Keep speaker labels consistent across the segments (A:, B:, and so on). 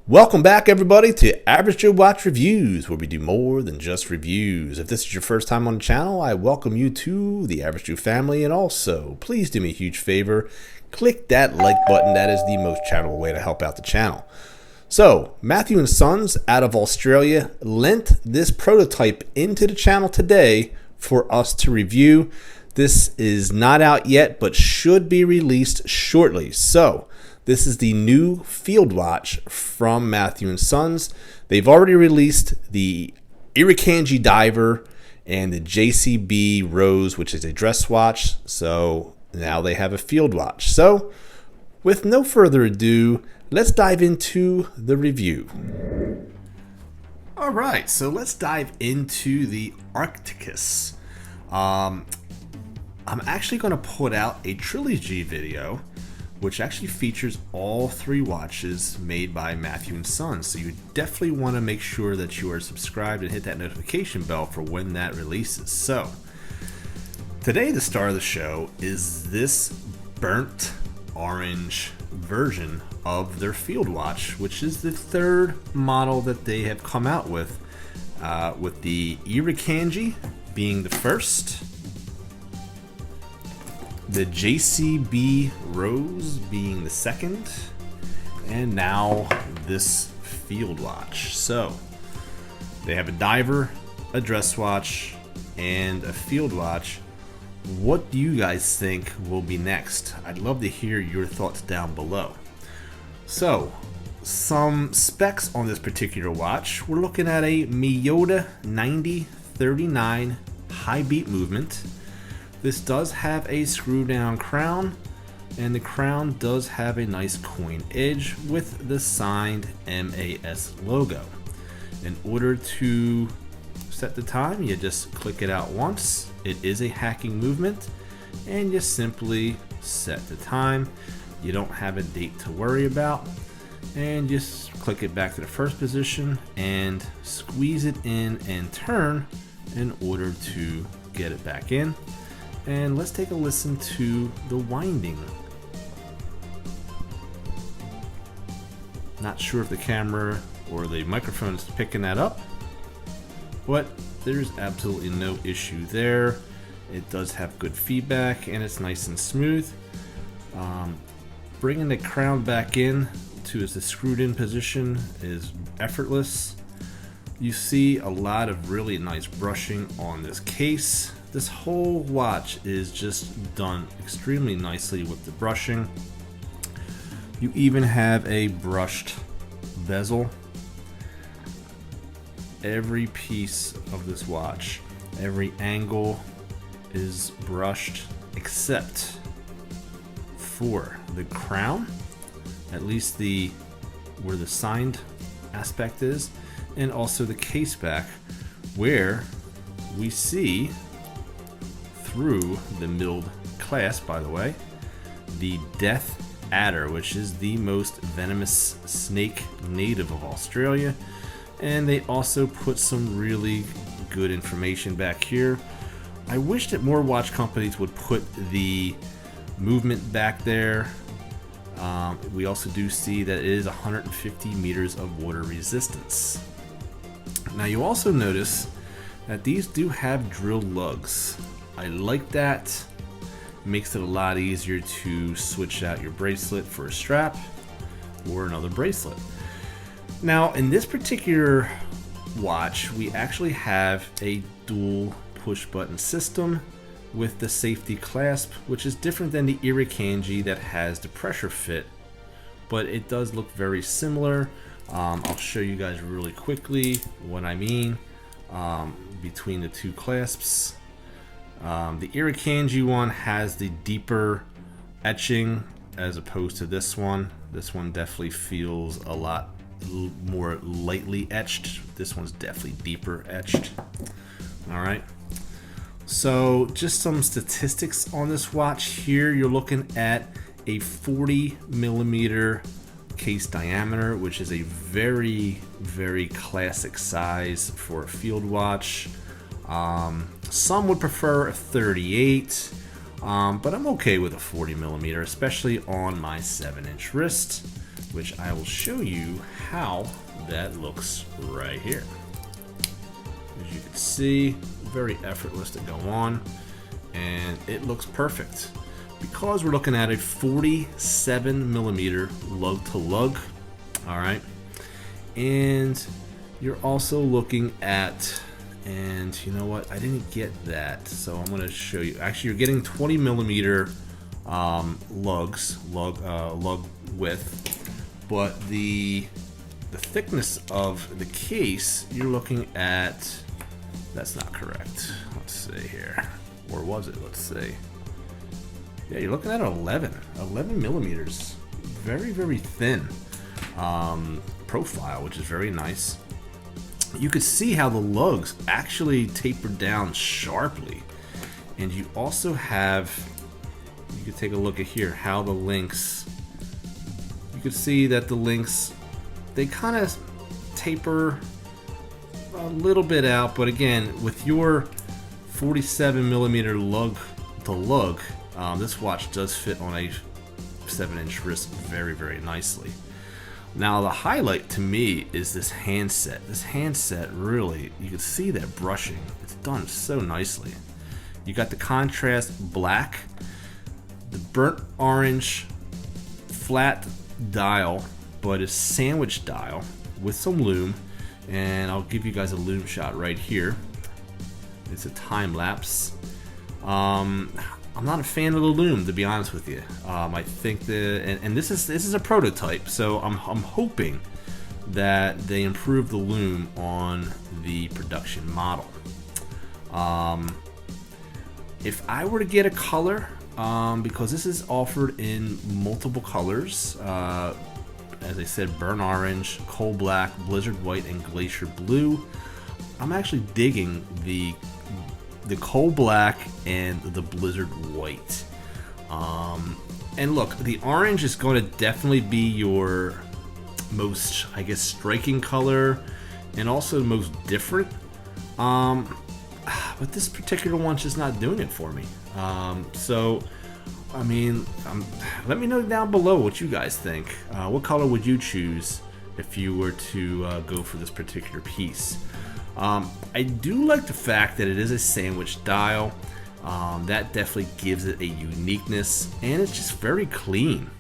A: Welcome back, everybody, to Average Joe Watch Reviews, where we do more than just reviews. If this is your first time on the channel, I welcome you to the Average Joe family, and also, please do me a huge favor, click that like button. That is the most charitable way to help out the channel. So, Matthew & Sons out of Australia lent this prototype into the channel today for us to review. This is not out yet, but should be released shortly. So, this is the new field watch from Matthew & Sons. They've already released the Irukandji diver and the JCB Rose, which is a dress watch. So now they have a field watch. So with no further ado, let's dive into the review. All right, so let's dive into the Arcticus. I'm actually going to put out a trilogy video which actually features all three watches made by Matthew & Sons. So you definitely want to make sure that you are subscribed and hit that notification bell for when that releases. So today, the star of the show is this burnt orange version of their field watch, which is the third model that they have come out with the Irukandji being the first, the JCB Rose being the second, and now this field watch. So they have a diver, a dress watch, and a field watch. What do you guys think will be next? I'd love to hear your thoughts down below. So some specs on this particular watch. We're looking at a Miyota 9039 high beat movement. This does have a screw down crown, and the crown does have a nice coin edge with the signed MAS logo. In order to set the time, you just click it out once. It is a hacking movement, and you simply set the time. You don't have a date to worry about, and just click it back to the first position and squeeze it in and turn in order to get it back in. And let's take a listen to the winding. Not sure if the camera or the microphone is picking that up, but there's absolutely no issue there. It does have good feedback and it's nice and smooth. Bringing the crown back in to the screwed in position is effortless. You see a lot of really nice brushing on this case. This whole watch is just done extremely nicely with the brushing. You even have a brushed bezel. Every piece of this watch, every angle is brushed except for the crown, at least where the signed aspect is, and also the case back, where we see through the milled clasp, by the way, the death adder, which is the most venomous snake native of Australia. And they also put some really good information back here. I wish that more watch companies would put the movement back there. We also do see that it is 150 meters of water resistance. Now you also notice that these do have drilled lugs. I like that. It makes it a lot easier to switch out your bracelet for a strap or another bracelet. Now in this particular watch, we actually have a dual push button system with the safety clasp, which is different than the Irukandji that has the pressure fit, but it does look very similar. I'll show you guys really quickly what I mean between the two clasps. The Irukandji one has the deeper etching as opposed to this one. This one definitely feels a lot more lightly etched. This one's definitely deeper etched. All right. So just some statistics on this watch here. You're looking at a 40 millimeter case diameter, which is a very, very classic size for a field watch. Some would prefer a 38, but I'm okay with a 40 millimeter, especially on my 7-inch wrist, which I will show you how that looks right here. As you can see, very effortless to go on, and it looks perfect because we're looking at a 47 millimeter lug to lug. All right, and you're also looking at, and you know what, I didn't get that, so I'm going to show you. Actually, you're getting 20 millimeter lug width, but the thickness of the case, you're looking at, that's not correct. Let's see here, or was it? Let's see. Yeah, you're looking at 11 millimeters. Very, very thin profile, which is very nice. You could see how the lugs actually taper down sharply, and you also have, you could take a look at here how the links, you could see that the links, they kind of taper a little bit out, but again, with your 47 millimeter lug to lug, this watch does fit on a 7-inch wrist very, very nicely. Now the highlight to me is this handset. This handset really, you can see that brushing. It's done so nicely. You got the contrast black, the burnt orange flat dial, but a sandwich dial with some lume, and I'll give you guys a lume shot right here. It's a time lapse. I'm not a fan of the lume, to be honest with you. I think and this is a prototype, so I'm hoping that they improve the lume on the production model. If I were to get a color, because this is offered in multiple colors, as I said, burnt orange, coal black, blizzard white, and glacier blue. I'm actually digging the coal black and the blizzard white. And look, the orange is going to definitely be your most, I guess, striking color, and also the most different. But this particular one's just not doing it for me. So, I mean, let me know down below what you guys think. What color would you choose if you were to go for this particular piece? I do like the fact that it is a sandwich dial. That definitely gives it a uniqueness, and it's just very clean.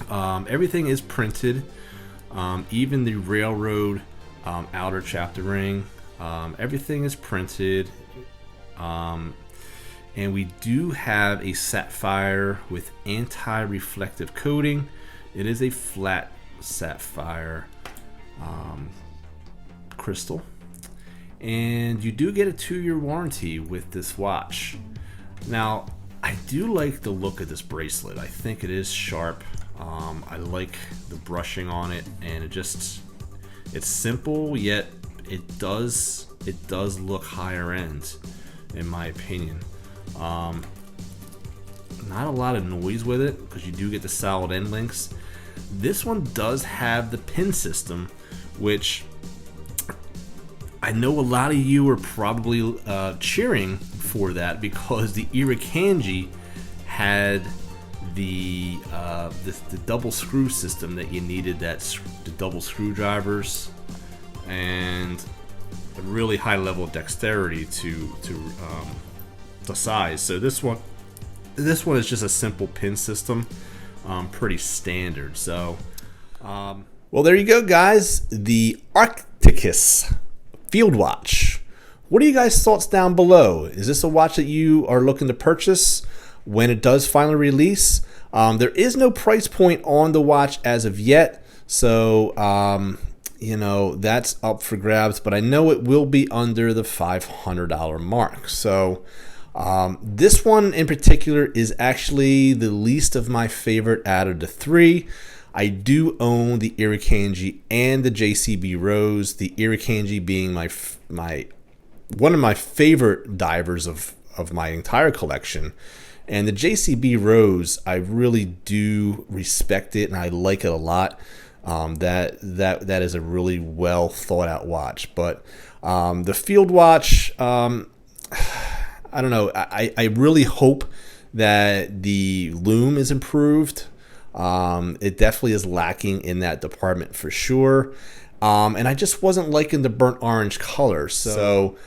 A: Everything is printed, even the railroad outer chapter ring. Everything is printed. And we do have a sapphire with anti-reflective coating. It is a flat sapphire crystal, and you do get a 2-year warranty with this watch. Now, I do like the look of this bracelet. I think it is sharp. I like the brushing on it, and it's simple, yet it does look higher end, in my opinion. Not a lot of noise with it because you do get the solid end links. This one does have the pin system, which I know a lot of you are probably cheering for that, because the Irukandji had the double screw system that you needed, the double screwdrivers and a really high level of dexterity to the size. So this one is just a simple pin system, pretty standard. So well, there you go, guys, the Arcticus field watch. What are you guys' thoughts down below? Is this a watch that you are looking to purchase when it does finally release? There is no price point on the watch as of yet, so you know, that's up for grabs, but I know it will be under the $500 mark. So this one in particular is actually the least of my favorite out of the three. I do own the Irukandji and the JCB Rose, the Irukandji being my one of my favorite divers of my entire collection. And the JCB Rose, I really do respect it, and I like it a lot. That is a really well thought out watch. But the field watch, I don't know. I really hope that the lume is improved. It definitely is lacking in that department for sure. And I just wasn't liking the burnt orange color. So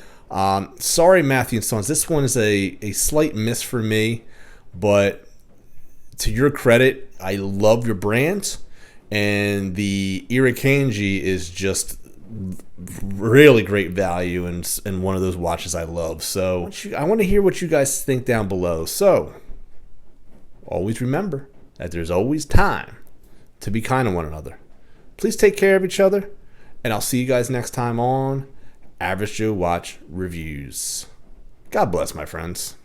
A: sorry, Matthew and Sons. This one is a slight miss for me. But to your credit, I love your brand. And the Irukandji is just really great value and one of those watches I love. So I want to hear what you guys think down below. So always remember that there's always time to be kind to one another. Please take care of each other, and I'll see you guys next time on Average Joe Watch Reviews. God bless, my friends.